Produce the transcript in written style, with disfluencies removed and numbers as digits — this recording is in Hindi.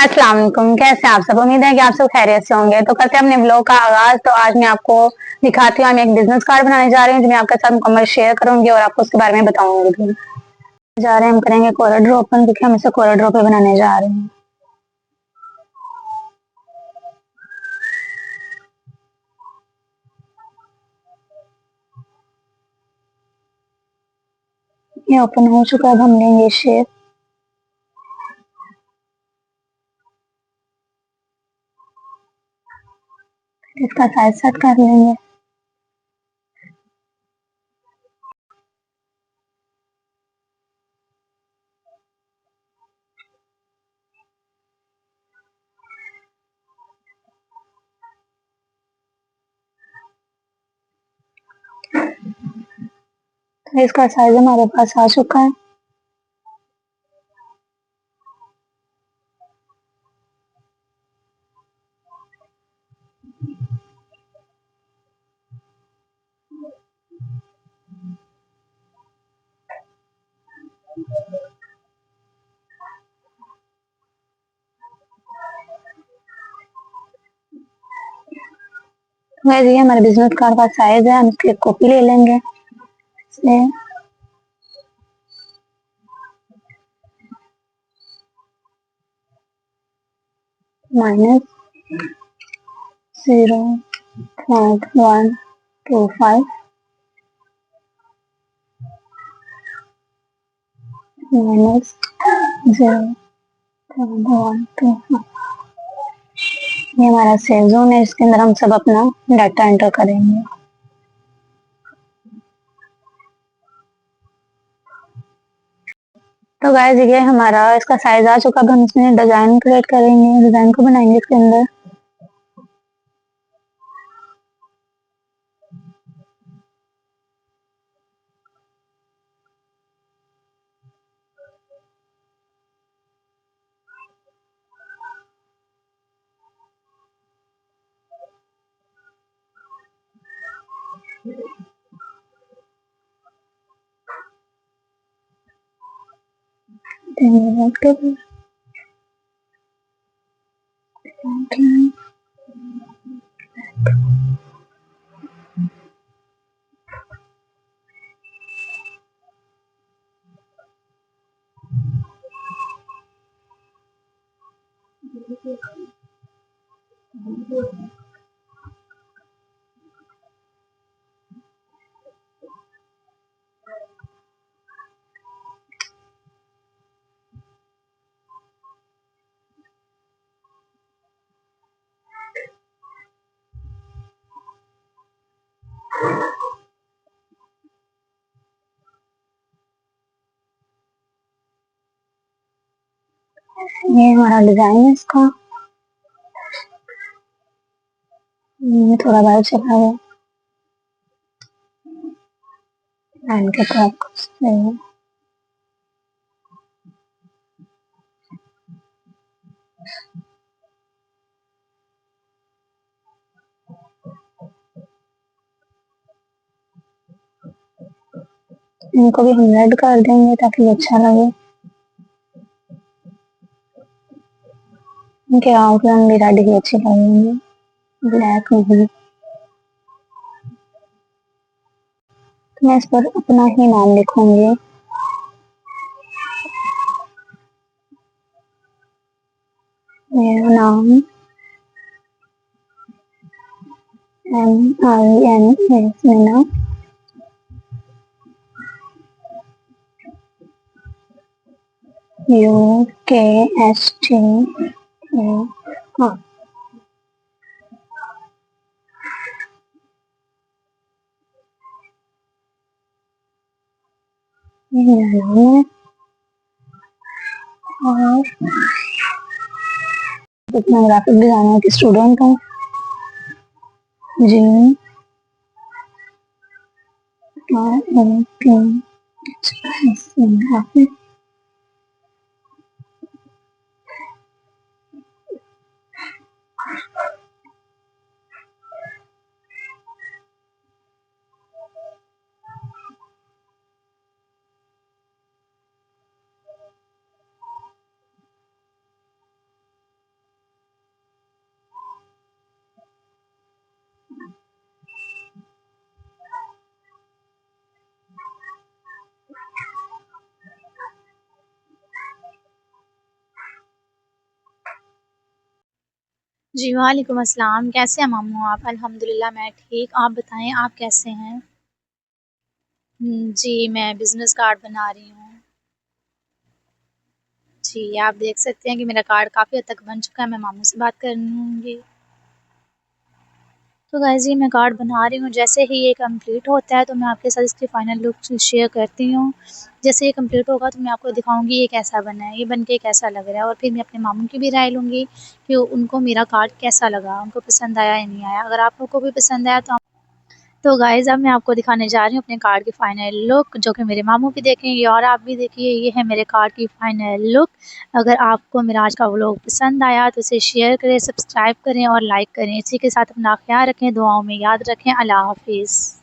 अस्सलाम वालेकुम। कैसे हैं आप सब? उम्मीद है कि आप सब खैरियत से होंगे। तो करते हैं अपने ब्लॉग का आगाज। तो आज मैं आपको दिखाती हूँ, मैं एक बिजनेस कार्ड बनाने जा रही हूँ जो मैं आपके साथ मुकम्मल शेयर करूंगी और आपको उसके बारे में बताऊंगी भी। जा रहे हैं, हम करेंगे कोरा ड्रॉ ओपन क्योंकि हम इसे कोरा ड्रॉ पे बनाने जा रहे हैं। ये ओपन हो चुका है। अब हम लेंगे शेप। इसका साइज सेट कर लेंगे। तो इसका साइज हमारे पास आ चुका है। वैसे ये हमारे बिजनेस कार्ड का साइज है। हम इसकी एक कॉपी ले लेंगे। इसलिए -0.125 -0.125। ये हमारा सेव जोन है। इसके अंदर हम सब अपना डाटा एंटर करेंगे। तो गाइस ये हमारा इसका साइज आ चुका। अब हम इसमें डिजाइन क्रिएट करेंगे, डिजाइन को बनाएंगे इसके अंदर। ये हमारा डिजाइन है इसका। ये थोड़ा बाहर चला गया। लाइन के क्रॉप इनको भी हम रेड कर देंगे ताकि अच्छा लगे। इनके आउटलाइन भी रेड ही अच्छी लगेंगे, ब्लैक नहीं। तो मैं इस पर अपना ही नाम लिखूंगी। मेरा नाम MINA मीना। UKST हाँ, ये मेरा नाम है। और मैं ग्राफिक डिजाइनर की स्टूडेंट हूँ जी। ग्राफिक जी, वालेकुम अस्सलाम। कैसे हैं मामू आप? अल्हम्दुलिल्लाह मैं ठीक। आप बताएँ आप कैसे हैं? जी, मैं बिज़नेस कार्ड बना रही हूँ। जी, आप देख सकते हैं कि मेरा कार्ड काफ़ी हद तक बन चुका है। मैं मामू से बात करूँगी। तो गाइज़ ये मैं कार्ड बना रही हूँ। जैसे ही ये कंप्लीट होता है तो मैं आपके साथ इसकी फाइनल लुक शेयर करती हूँ। जैसे ये कंप्लीट होगा तो मैं आपको दिखाऊँगी ये कैसा बना है, ये बन के कैसा लग रहा है और फिर मैं अपने मामू की भी राय लूँगी कि उनको मेरा कार्ड कैसा लगा, उनको पसंद आया या नहीं आया। अगर आप लोग को भी पसंद आया तो गाइज़ अब मैं आपको दिखाने जा रही हूँ अपने कार्ड की फाइनल लुक, जो कि मेरे मामू भी देखेंगे और आप भी देखिए। ये है मेरे कार्ड की फाइनल लुक। अगर आपको मेरा आज का व्लॉग पसंद आया तो इसे शेयर करें, सब्सक्राइब करें और लाइक करें। इसी के साथ अपना ख्याल रखें, दुआओं में याद रखें। अल्लाह हाफ़िज़।